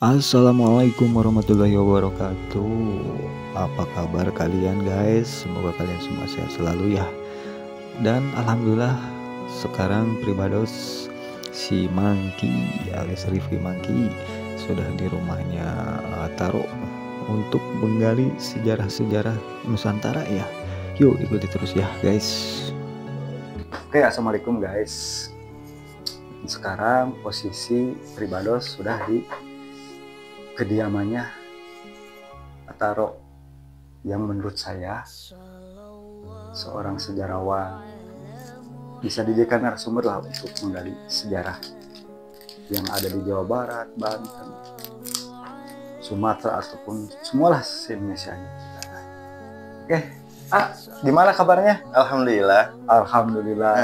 Assalamualaikum warahmatullahi wabarakatuh. Apa kabar kalian guys? Semoga kalian semua sehat selalu ya. Dan alhamdulillah sekarang Pribados si Mangki alias Rifki Mangki sudah di rumahnya Taro untuk menggali sejarah-sejarah Nusantara ya. Yuk ikuti terus ya guys. Oke, assalamualaikum guys. Sekarang posisi Pribados sudah di kediamannya Taro yang menurut saya seorang sejarawan, bisa dijadikan narasumber lah untuk menggali sejarah yang ada di Jawa Barat, Banten, Sumatera ataupun semualah se-Indonesia. Oke, gimana kabarnya? Alhamdulillah. Alhamdulillah.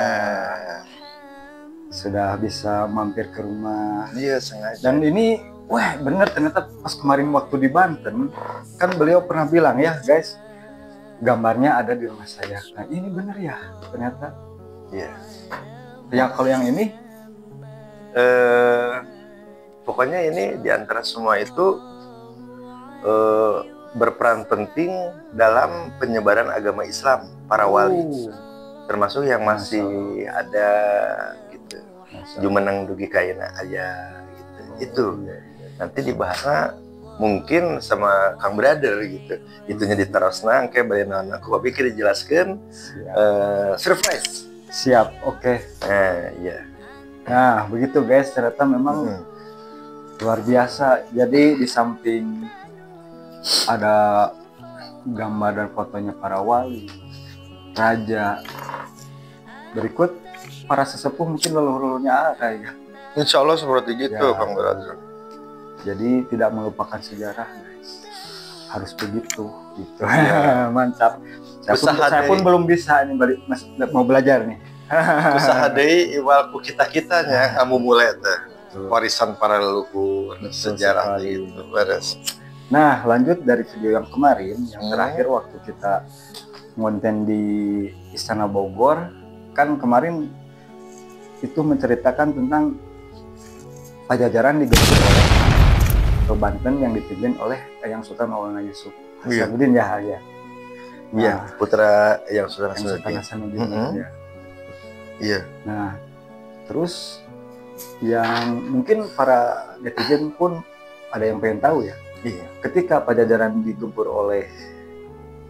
Sudah bisa mampir ke rumah. Iya, sengaja. Dan ini wah bener, ternyata pas kemarin waktu di Banten kan beliau pernah bilang ya guys, gambarnya ada di rumah saya. Nah ini bener ya ternyata. Iya. Ya kalau yang ini pokoknya ini diantara semua itu berperan penting dalam penyebaran agama Islam, para wali, termasuk yang masih ada gitu. Jumenang dugi kaina aja gitu. Itu nanti dibahasnya mungkin sama Kang Brother gitu. Itunya diterusna kayak bayanan aku pikir dijelaskan surprise. Siap, oke. Iya. Nah begitu guys, ternyata memang luar biasa. Jadi di samping ada gambar dan fotonya para wali, raja, berikut para sesepuh mungkin leluhur-leluhurnya ada ya. Insya Allah seperti gitu Ya. Kang Brother. Jadi tidak melupakan sejarah guys, harus begitu gitu. Ya. Mantap. Saya pun belum bisa ini mau belajar nih. Usaha deui iwalku kita-kitanya kamu mulai teh warisan para leluhur, sejarah itu beres. Nah lanjut dari video yang kemarin, yang terakhir waktu kita ngonten di Istana Bogor, kan kemarin itu menceritakan tentang Pajajaran digempur oleh ke Banten yang dipimpin oleh Eyang Sultan Maulana Yusuf Hasanuddin ya. Iya, putra Eyang Sultan Hasanuddin. Ya. Iya. Nah, terus yang mungkin para netizen pun ada yang pengen tahu ya. Iya. Ketika Pajajaran digempur oleh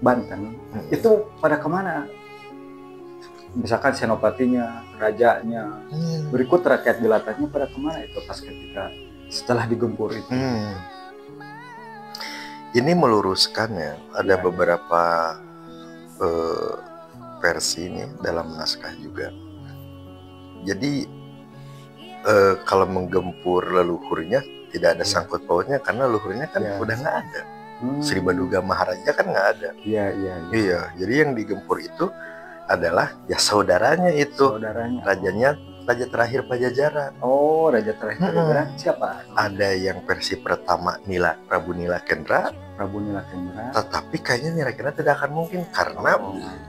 Banten, itu pada kemana? Misalkan senopatinya, rajanya, berikut rakyat jelatanya pada kemana itu pas ketika setelah digempur itu? Ini meluruskan ya, ada beberapa versi ini dalam naskah juga. Jadi kalau menggempur leluhurnya tidak ada sangkut pautnya karena leluhurnya kan udah nggak ada. Sri Baduga Maharaja kan nggak ada. Iya. Jadi yang digempur itu adalah ya saudaranya itu. Rajanya raja terakhir Pajajaran. Oh, raja terakhir Pajajaran siapa? Ada yang versi pertama Prabu Nilakendra. Tetapi kayaknya Nilakendra tidak akan mungkin karena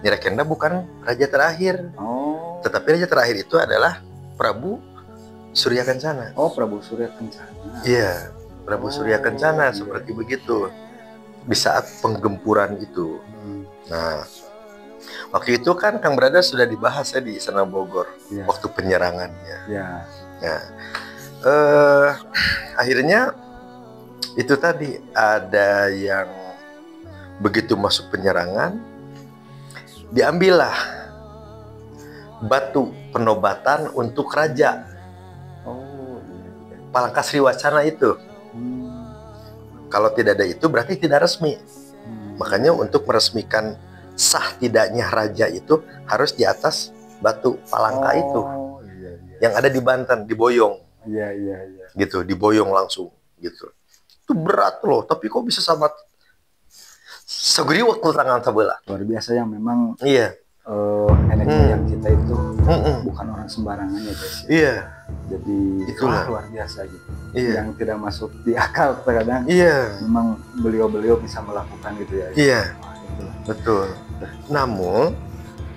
Nilakendra bukan raja terakhir. Tetapi raja terakhir itu adalah Prabu Surya Kencana. Oh, Prabu Surya Kencana. Iya, Prabu Surya Kencana seperti begitu. Di saat penggempuran itu. Nah, waktu itu kan Kang Brada sudah dibahas ya di Istana Bogor waktu penyerangannya. Nah, akhirnya itu tadi ada yang begitu masuk penyerangan, diambillah batu penobatan untuk raja. Palangka Sriwacana itu. Kalau tidak ada itu berarti tidak resmi. Makanya untuk meresmikan sah tidaknya raja itu harus di atas batu palangka itu. Yang ada di Banten, di Boyong. Gitu, di Boyong langsung gitu. Itu berat loh, tapi kok bisa sama segeri waktu tangan sebelah. Luar biasa yang memang energi yang kita itu bukan orang sembarangan ya guys. Iya. Jadi itulah luar biasa gitu. Yang tidak masuk di akal terkadang. Memang beliau-beliau bisa melakukan gitu ya. Iya. Betul. Namun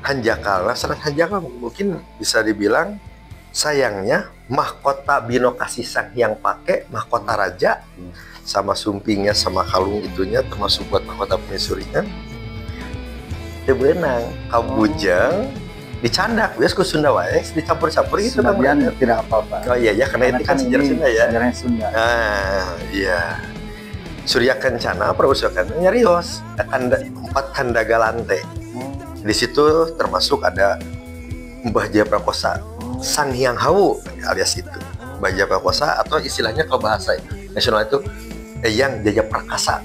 Hanjakala, serat Hanjakala mungkin bisa dibilang sayangnya mahkota Bino Kasisang yang pakai mahkota raja sama sumpingnya sama kalung itunya termasuk buat mahkota penyusuringan itu benang kabujang dicandak bias ku Sunda wae dicampur-campur gitu kan tidak apa-apa. oh iya ya karena itu kan sejarah Sunda ya sejarahnya Sunda. Iya Surya Kencana Prausakana nyarios empat kanda galante di situ termasuk ada Mbah Jayaprakosa Sang Hyang Hawu alias itu Mbah Jayaprakosa atau istilahnya kalau bahasa nasional itu Eyang Jayaprakasa.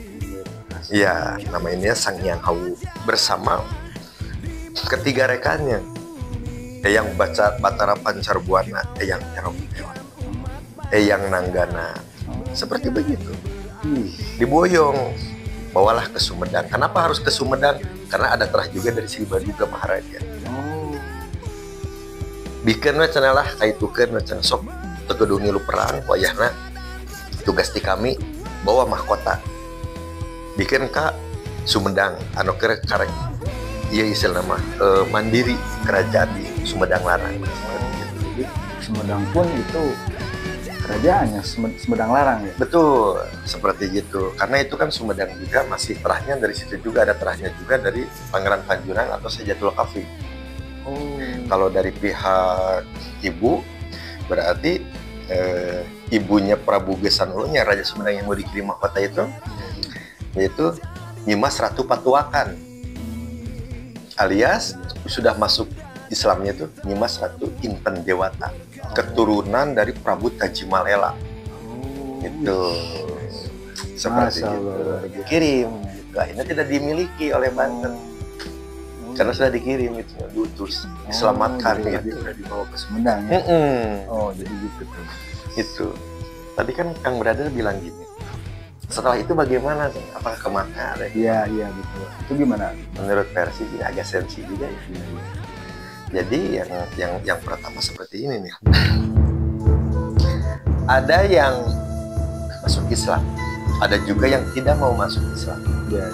Iya, nama ini Sang Hyang Hawu bersama ketiga rekannya Eyang Batara Pancarbuana, Eyang Nyaromdewa, Eyang Nanggana. Seperti begitu. Diboyong bawalah ke Sumedang. Kenapa harus ke Sumedang? Karena ada terah juga dari Sri Baduga Maharaja. Bikin wacana lah kaitukeun wacana sok tegedungi lu perang wayahna tugas di kami bawa mahkota bikin ka Sumedang anu keur karek ieu istilah nama mandiri kerajaan di Sumedang Larang. Jadi Sumedang pun itu kerajaannya Sumedang Larang ya. Betul, seperti gitu. Karena itu kan Sumedang juga masih terahnya dari situ juga ada terahnya juga dari Pangeran Panjunang atau Sejatul Kafi. Kalau dari pihak ibu berarti ibunya Prabu Gesan Ulunya Raja Sumedang yang mau dikirim mahkota itu yaitu Nyimas Ratu Patuakan alias sudah masuk Islamnya itu Nyimas Ratu Inten Dewata keturunan dari Prabu Tajimalela itu seperti itu dikirim gitu. Akhirnya tidak dimiliki oleh Banten karena sudah dikirim itu diutus diselamatkan gitu udah dibawa ke Sumedang ya. Oh jadi gitu tuh itu tadi kan Kang Brother bilang gini setelah itu bagaimana apakah kemana iya betul itu gimana menurut versi ini agak sensi juga ya. Jadi yang pertama seperti ini nih ada yang masuk Islam ada juga yang tidak mau masuk Islam ya.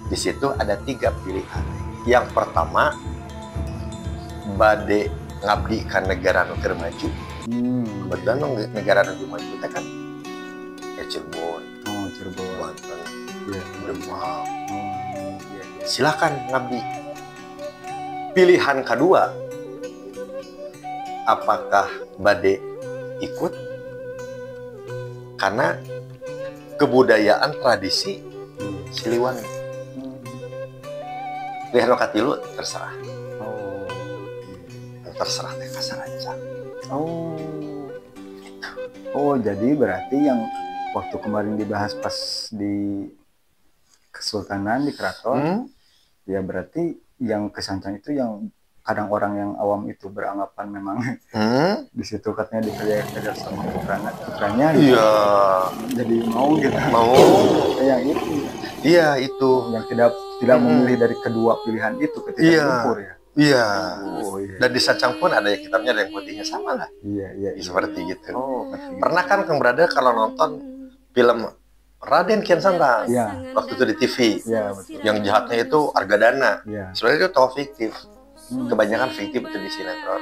Di situ ada 3 pilihan. Yang pertama, bade ngabdi ka negara nu keur maju. Kebetulan negara nu maju teh kan Cirebon. Cirebon. Banten. Iya, Demak. Silakan ngabdi. Pilihan kedua, apakah bade ikut? Karena kebudayaan tradisi Siliwan. Pilihan katilu terserah. Terserah teh kasaraja. Jadi berarti yang waktu kemarin dibahas pas di Kesultanan di Keraton, ya berarti yang kesancang itu yang kadang orang yang awam itu beranggapan memang di situ katanya dikerja sama putranya gitu. Iya. Jadi mau gitu. Mau. Yang itu. Iya itu. Yang tidak memilih dari kedua pilihan itu ketika diukur ya. Iya. Dan di Sacang pun ada yang hitamnya ada yang putihnya sama lah. Iya. Seperti gitu. Pernah kan Kang Brother kalau nonton film Raden Kian Santang waktu itu di TV, yang jahatnya itu Argadana. Sebenarnya itu tokoh fiktif, kebanyakan fiktif itu di sinetron.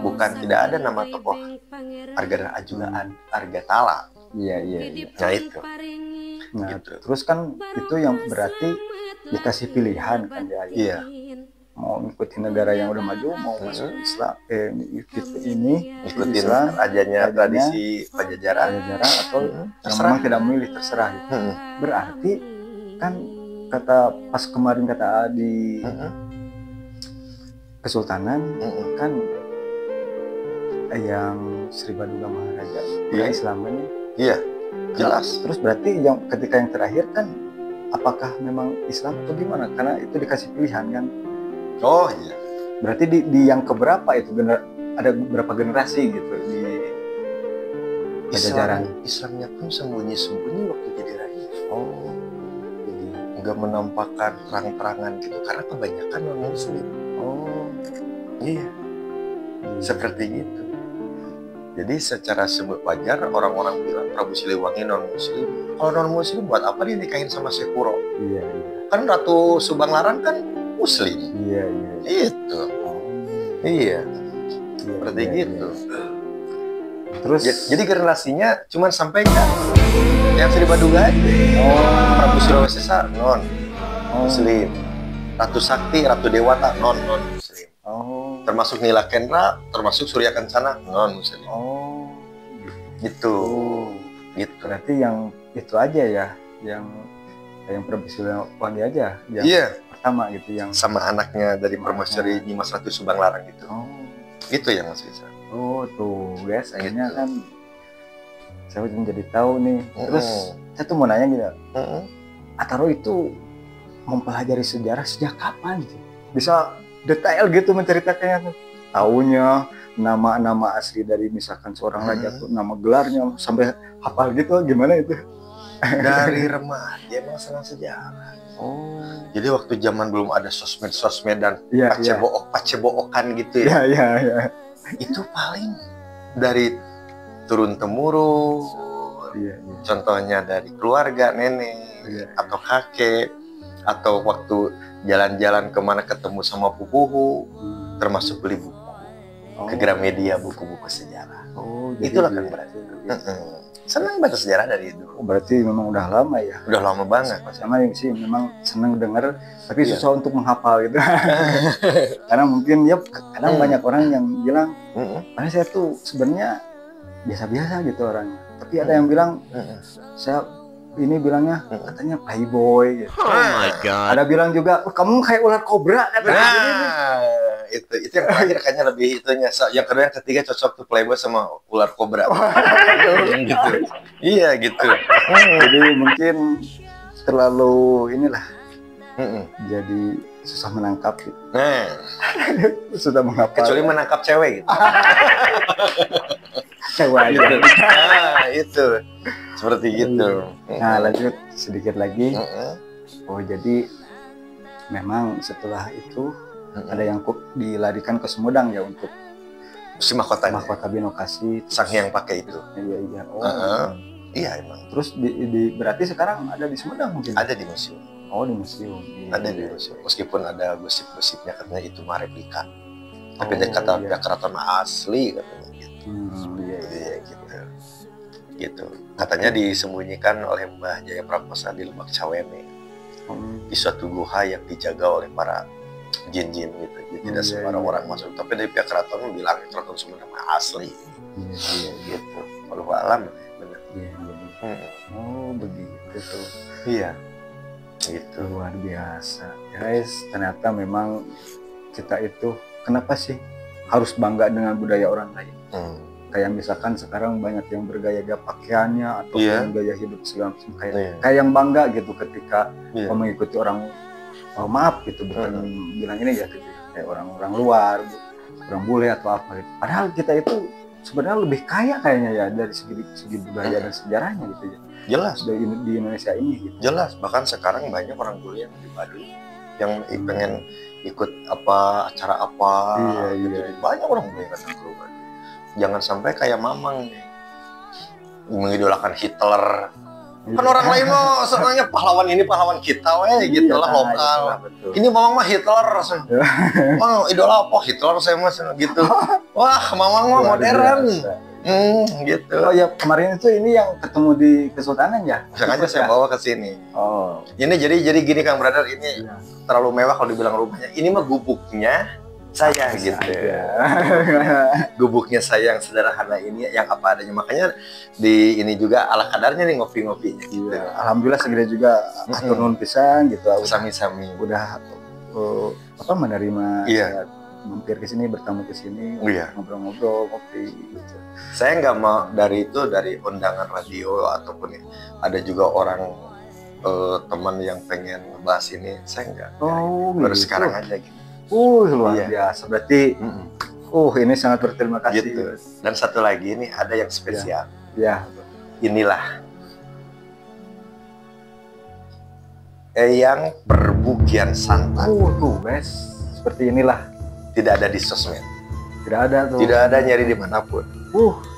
Bukan tidak ada nama tokoh Argadana Ajugaan, Argatala. Iya. Nah itu. Nah gitu. Terus kan itu yang berarti dikasih pilihan kan ya. Iya. Mau ngikutin negara yang udah maju, mau masuk Islam, ikutin Islam, rajanya tradisi Pajajaran atau memang tidak memilih terserah gitu. Berarti kan kata pas kemarin kata di Kesultanan kan yang Sri Baduga Maharaja Islamnya. Iya, jelas. Terus berarti yang ketika yang terakhir kan apakah memang Islam atau gimana? Karena itu dikasih pilihan kan. Oh iya. Berarti di yang keberapa itu ada berapa generasi gitu di Pajajaran? Islamnya pun sembunyi-sembunyi waktu jadi raja. Jadi nggak menampakkan terang-terangan gitu karena kebanyakan non Muslim. Iya. Seperti itu. Jadi secara sebut wajar orang-orang bilang Prabu Siliwangi non Muslim. Kalau non Muslim buat apa dia nikahin sama Sekuro? Iya. Kan Ratu Subang Larang kan Muslim. Iya. Itu. Iya. Seperti gitu. Terus Jadi generasinya cuman sampai kan yang Sri Baduga aja. Prabu Sulawesi Sesa non Muslim. Ratu Sakti, Ratu Dewata non Muslim. Termasuk Nila Kendra, termasuk Surya Kencana non Muslim. Gitu. Gitu. Berarti yang itu aja ya, yang Prabu Siliwangi aja yang pertama gitu, yang sama anaknya dari Permaisuri Nyimas Ratu Subang Larang gitu. Gitu ya Mas Rizal. Tuh guys, akhirnya kan saya menjadi tahu nih. Terus saya tuh mau nanya gitu, Ataro itu mempelajari sejarah sejak kapan gitu? Bisa detail gitu menceritakannya tuh. Taunya nama-nama asli dari misalkan seorang raja tuh, nama gelarnya sampai hafal gitu, gimana itu? Dari remaja emang senang sejarah. Jadi waktu zaman belum ada sosmed dan pacebokan gitu ya. Itu paling dari turun temurun. Contohnya dari keluarga nenek atau kakek, atau waktu jalan-jalan kemana ketemu sama pupuhu, termasuk beli buku ke Gramedia, buku-buku sejarah. Itulah kan berarti. Senang baca sejarah dari dulu. Berarti memang udah lama ya? Udah lama banget. Sama yang sih memang senang dengar, tapi susah untuk menghafal gitu. Karena mungkin ya kadang banyak orang yang bilang, karena saya tuh sebenarnya biasa-biasa gitu orangnya. Tapi ada yang bilang, saya ini bilangnya katanya playboy gitu. Oh my god. Ada bilang juga, kamu kayak ular kobra katanya. Itu yang terakhir kayaknya lebih itunya. Yang kedua, yang ketiga cocok tuh playboy sama ular kobra. Gitu. Iya gitu. Jadi mungkin terlalu inilah. Jadi susah menangkap gitu. Sudah menghafal. Kecuali menangkap cewek gitu. Cewek aja. Gitu. Itu. Seperti gitu. Nah, lanjut sedikit lagi. Jadi memang setelah itu ada yang dilarikan ke Sumedang ya untuk si mahkota Binokasi, sang yang pakai itu. Iya. Iya emang. Terus berarti sekarang ada di Sumedang mungkin? Ada di museum. Di museum. Ada di museum. Meskipun ada gosip-gosipnya katanya itu mah replika. Tapi dia kata pihak keraton asli katanya gitu. Iya gitu. Gitu. Katanya disembunyikan oleh Mbah Jaya Prakosa di Lebak Caweme. Di suatu guha yang dijaga oleh para jin-jin gitu. Jadi tidak sembarang orang masuk. Tapi dari pihak keraton bilang keraton Sumedang asli. Iya gitu. Walau alam benar. Begitu tuh. Iya. Gitu. Luar biasa. Guys, ternyata memang kita itu kenapa sih harus bangga dengan budaya orang lain? Kayak misalkan sekarang banyak yang bergaya-gaya pakaiannya atau gaya hidup segala macam kayak yang bangga gitu ketika mengikuti orang, maaf gitu, bukan bilang ini ya gitu, kayak orang-orang luar, orang bule atau apa gitu. Padahal kita itu sebenarnya lebih kaya kayaknya ya dari segi budaya dan sejarahnya gitu ya. Jelas di Indonesia ini gitu. Jelas, bahkan sekarang banyak orang bule yang di Baduy yang pengen ikut acara apa gitu. Banyak orang bule yang datang ke Baduy. Jangan sampai kayak Mamang mengidolakan Hitler. Kan orang lain mah sebenarnya pahlawan ini pahlawan kita gitu lah lokal. Ini Mamang mah Hitler. Mang idola apa Hitler saya mah gitu. Wah, Mamang mah modern. Gitu. Oh ya, kemarin itu ini yang ketemu di Kesultanan ya? Sengaja saya bawa ke sini. Ini jadi gini Kang Brother, ini terlalu mewah kalau dibilang rumahnya. Ini mah gubuknya saya gitu. Gubuknya saya yang sederhana ini, yang apa adanya. Makanya di ini juga ala kadarnya nih ngopi-ngopinya gitu. Alhamdulillah segera juga atur nuhun pisan gitu. Sami-sami. Udah menerima mampir ke sini, bertamu ke sini, ngobrol-ngobrol, ngopi gitu. Saya nggak mau dari undangan radio ataupun ada juga orang teman yang pengen ngebahas ini, saya nggak. Baru gitu. Sekarang aja gitu. Luar biasa. Berarti ini sangat berterima kasih. Gitu. Dan satu lagi ini ada yang spesial. Ya. Inilah Eyang Perbukian Santan. Tuh guys, seperti inilah. Tidak ada di sosmed. Tidak ada tuh. Tidak ada nyari dimanapun.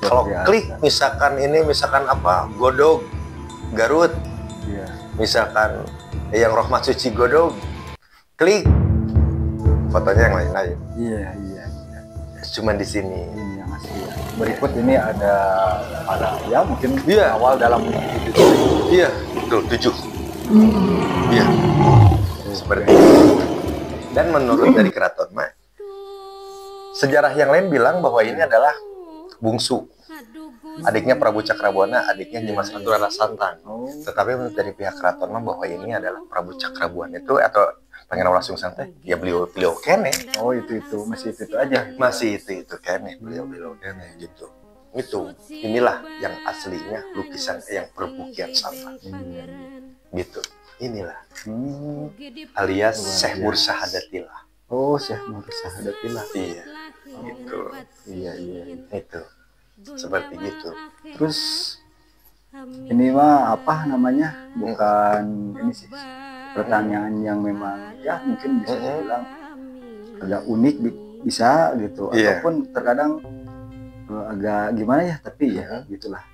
Kalau klik misalkan apa Godog Garut, misalkan Eyang Rohmat Suci Godog, klik fotonya yang lain-lain. Iya. Cuman di sini. Ini yang asli ya. Berikut ini ada ya mungkin Iya. awal dalam itu. Iya, betul 7. Iya. Seperti itu. Dan menurut dari keraton mah, sejarah yang lain bilang bahwa ini adalah bungsu. Adiknya Prabu Cakrabuana, adiknya Dimas Ratu Rara Santang. Oh. Tetapi menurut dari pihak keraton mah bahwa ini adalah Prabu Cakrabuana itu atau Pangeran Walasungsang teh, ya beliau kene. Oh itu masih itu aja. Masih itu kene, beliau kene gitu. Itu inilah yang aslinya lukisan yang perbukian sampah. Gitu. Inilah alias Syekh Nur Sahadatillah. Oh, Syekh Nur Sahadatillah. Iya. Gitu. Iya. Itu. Seperti gitu. Terus ini mah apa namanya? Bukan ini sih. Pertanyaan yang memang ya mungkin bisa dibilang agak unik bisa gitu, Iya. ataupun terkadang agak gimana ya, tapi ya gitulah.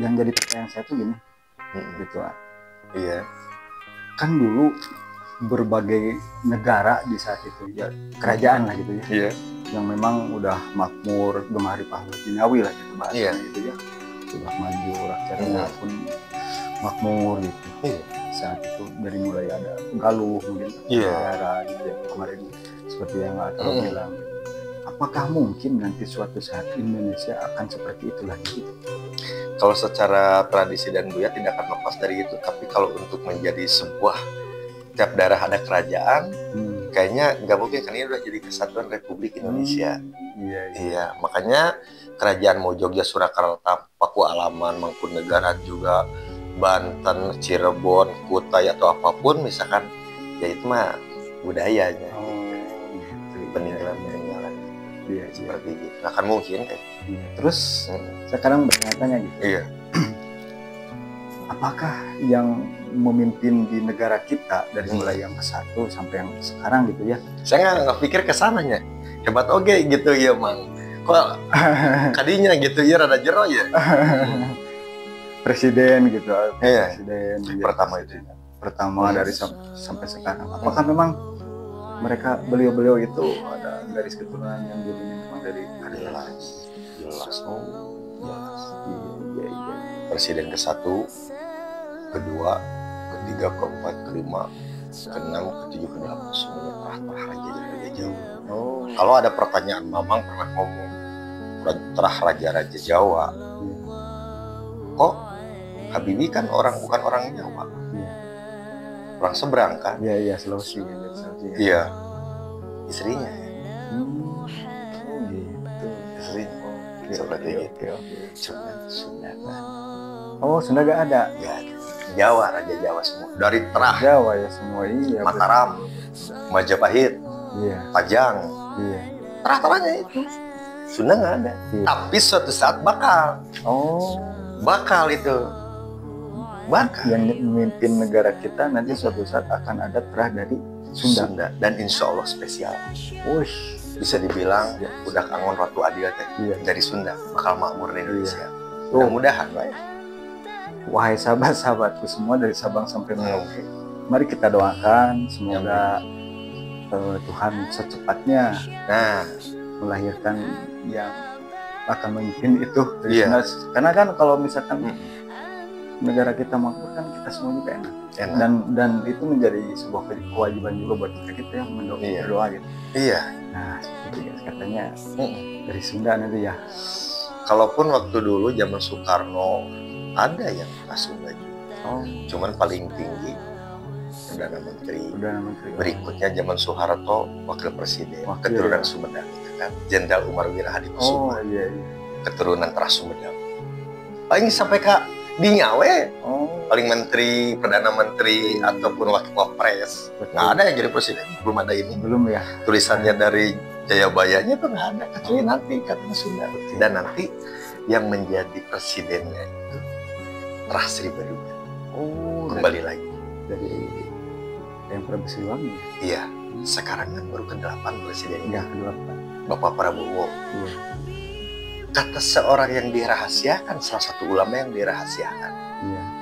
Yang jadi pertanyaan saya tuh gini, gitu. Iya. Kan dulu berbagai negara di saat itu ya, kerajaan lah gitu ya, Iya. yang memang udah makmur, gemari pahlawan duniawi lah gitu bahasanya. Iya. Gitu ya, sudah maju, rakyatnya pun makmur gitu. Iya. Saat itu dari mulai ada Galuh mungkin negara gitu ya, kemarin seperti yang Ataro bilang, apakah mungkin nanti suatu saat Indonesia akan seperti itu lagi? Kalau secara tradisi dan budaya tidak akan lepas dari itu, tapi kalau untuk menjadi sebuah tiap daerah ada kerajaan, kayaknya nggak mungkin, kan ini udah jadi kesatuan Republik Indonesia. Iya, makanya kerajaan mau Jogja, Surakarta, Pakualaman, Mangkunegaran juga, Banten, Cirebon, Kutai atau apapun misalkan, ya itu mah budayanya, peninggalan. Iya, seperti itu. Nggak akan mungkin kan? Terus sekarang bertanya gitu. Iya. Apakah yang memimpin di negara kita dari mulai yang ke-1 sampai yang sekarang gitu ya? Saya nggak pikir ke sananya. Hebat oke gitu ya, Mang. Kok kadinya gitu ya rada jero ya. Presiden gitu. Iya. Presiden Pertama itu. Pertama dari sampai sekarang. Apakah memang mereka beliau itu ada garis keturunan yang dulunya memang dari jelas. Jelas. Iya. Presiden ke-1, kedua, ketiga, keempat, kelima, keenam, ketujuh, ke-8 semuanya terah raja Jawa. Kalau ada pertanyaan, Mamang pernah ngomong terah raja Jawa. Kok Habibie kan bukan orang Jawa, orang seberang kan? Iya, Sulawesi. Iya, istrinya. Gitu. Istrinya. Seperti itu. Cuman Sunda kan. Oh, Sunda gak ada? Ya, Jawa, Raja Jawa semua. Dari Terah, Jawa ya semua, iya. Mataram, Majapahit, Iya. Pajang. Iya. Terah-terahnya itu. Sunda nggak ada. Iya. Tapi suatu saat bakal. Bakal itu. Bakal. Yang memimpin negara kita nanti suatu saat akan ada terah dari Sunda. Dan insya Allah spesial. Bisa dibilang udah kangen Ratu Adil teh dari Sunda bakal makmur di Indonesia. Mudah-mudahan, baik. Wahai sahabat-sahabatku semua dari Sabang sampai Merauke, mari kita doakan semoga Tuhan secepatnya melahirkan yang akan memimpin itu dari Sunda. Karena kan kalau misalkan negara kita makmur kan kita semua juga enak. Dan itu menjadi sebuah kewajiban juga buat kita yang berdoa gitu. Iya. Nah, seperti katanya dari Sunda nanti ya. Kalaupun waktu dulu zaman Soekarno ada yang Sunda juga. Cuman paling tinggi Perdana Menteri. Berikutnya zaman Soeharto Wakil Presiden. Keturunan Sumedang itu kan. Jenderal Umar Wirahadi Kusuma. Keturunan Terah Sumedang. Paling sampai ke Dinyawe, paling menteri, perdana menteri ataupun wakil wapres, nggak ada yang jadi presiden, belum ada ini. Belum ya. Tulisannya dari Jayabayanya tuh nggak ada, kecuali nanti katanya Sunda. Dan nanti yang menjadi presidennya itu Terah Sri Baduga. Kembali lagi dari yang Prabu Siliwangi. Iya, sekarang kan baru ke-8 presidennya. ke-8. Bapak Prabowo. Kata seorang yang dirahasiakan, salah satu ulama yang dirahasiakan.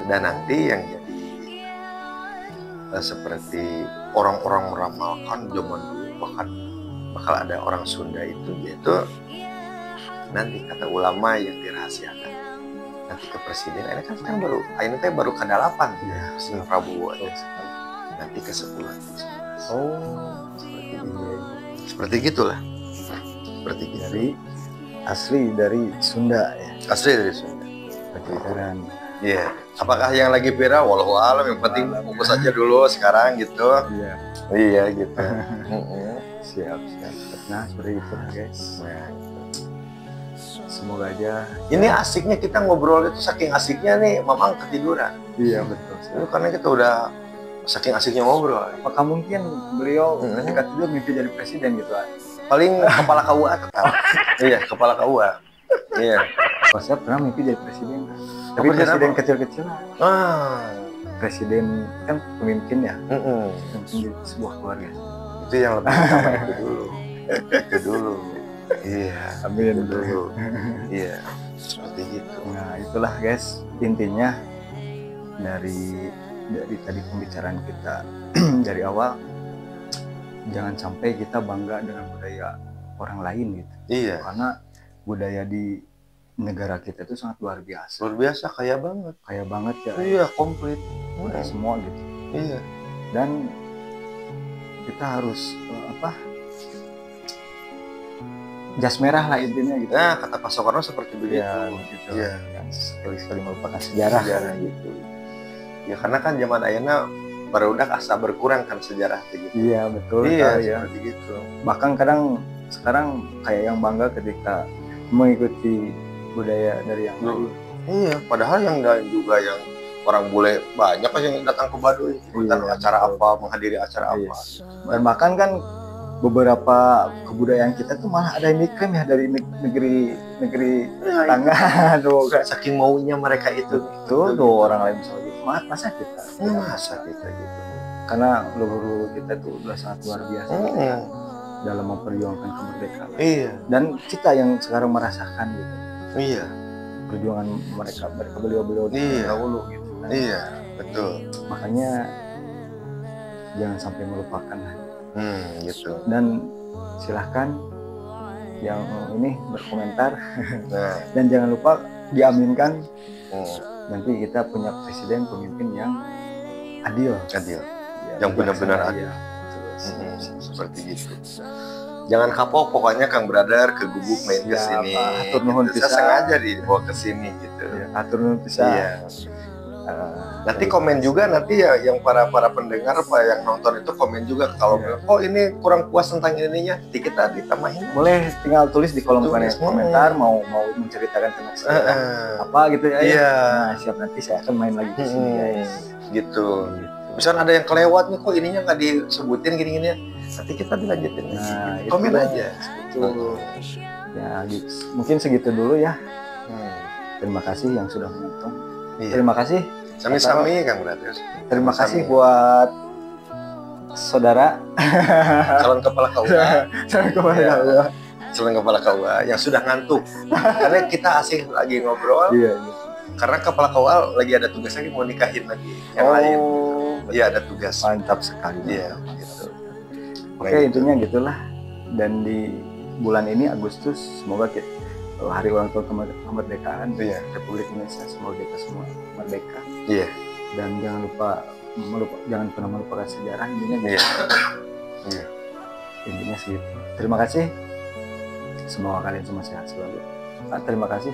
Dan nanti yang jadi seperti orang-orang meramalkan zaman dulu, bahkan bakal ada orang Sunda itu, yaitu nanti kata ulama yang dirahasiakan nanti ke presiden. Ini kan sekarang baru ke-8 ya, Sing Prabowo ya. Nanti ke-10. Seperti gitulah. Seperti gitu. Dari asli dari Sunda ya. Asli dari Sunda. Pajajaran. Iya. Apakah yang lagi viral? Wallahu alam, yang penting fokus aja dulu sekarang gitu. Iya. Iya gitu. Siap. Nah, seperti itu guys. Nah, semoga aja. Ini asiknya kita ngobrol itu, saking asiknya nih Mamang ketiduran. Iya betul. Itu karena kita udah saking asiknya ngobrol. Apakah mungkin beliau ketika tidur mimpi jadi presiden gitu? Paling kepala KUA tetap. Iya, kepala KUA. Iya. Saya pernah mimpi jadi presiden. Tapi presiden kecil-kecil. Presiden kan pemimpin ya. Pemimpin di sebuah keluarga. Itu yang lebih utama itu dulu. Itu dulu. Iya. Amin dulu. Iya. Seperti gitu. Nah, itulah guys intinya dari tadi pembicaraan kita dari awal. Jangan sampai kita bangga dengan budaya orang lain gitu. Iya. Karena budaya di negara kita itu sangat luar biasa. Luar biasa, kaya banget. Kaya banget ya. Iya, komplit. Semua gitu. Iya. Dan kita harus jas merah lah intinya gitu. Nah, kata Pak Soekarno seperti begitu. Ya, gitu. Iya. Yang sekali-sekali melupakan sejarah gitu. Ya karena kan zaman ayeuna barudak asa berkurang kan sejarah gitu. Iya, betul. Iya, ya. seperti gitu. Bahkan kadang sekarang kayak yang bangga ketika mengikuti budaya dari yang lain. Iya, padahal yang lain juga yang orang bule banyak yang datang ke Baduy, acara apa, menghadiri acara apa. Dan bahkan kan beberapa kebudayaan kita tuh malah ada yang diklaim ya dari negeri tetangga tuh kan. Saking maunya mereka itu tuh orang lain misalnya gitu. Masa kita gitu. Karena leluhur kita tuh udah sangat luar biasa dalam memperjuangkan kemerdekaan. Iya. Dan kita yang sekarang merasakan gitu. Iya. Perjuangan mereka beliau dahulu gitu kan. Iya, betul. Makanya jangan sampai melupakan lah. Gitu. Dan silahkan yang ini berkomentar. Nah. Dan jangan lupa diaminkan. Nanti kita punya presiden pemimpin yang adil. Ya, yang benar-benar adil. Seperti gitu. Jangan kapok, pokoknya Kang Brother ke Gubuk main ke sini. Atur nuhun gitu. Saya sengaja dibawa ke sini gitu. Ya, atur nuhun pisan. Iya. Nanti komen juga nanti ya yang para pendengar yang nonton itu komen juga kalau ini kurang puas tentang ininya, nanti kita ditambahin. Boleh tinggal tulis di kolom komentar mau menceritakan tentang apa gitu ya. Iya. Nah, siap, nanti saya akan main lagi di sini guys. Gitu. Misalnya ada yang kelewat nih, kok ininya nggak disebutin gini-gini, nanti kita dilanjutin. Nah, komen aja. Betul. Ya, mungkin segitu dulu ya. Terima kasih yang sudah menonton. Terima kasih. Sami-sami Kang Brother. Terima kasih buat saudara calon kepala KUA. Calon kepala KUA yang sudah ngantuk. Karena kita asik lagi ngobrol. Iya. Karena kepala KUA lagi ada tugas lagi, mau nikahin lagi yang lain. Iya, ada tugas. Mantap sekali. Iya, gitu. Oke, intinya gitulah. Dan di bulan ini Agustus semoga hari ulang tahun kemerdekaan Republik Indonesia, semoga kita semua merdeka. Iya. Dan jangan pernah melupakan sejarah intinya. Iya. Intinya segitu. Terima kasih. Semoga kalian semua sehat selalu. Terima kasih.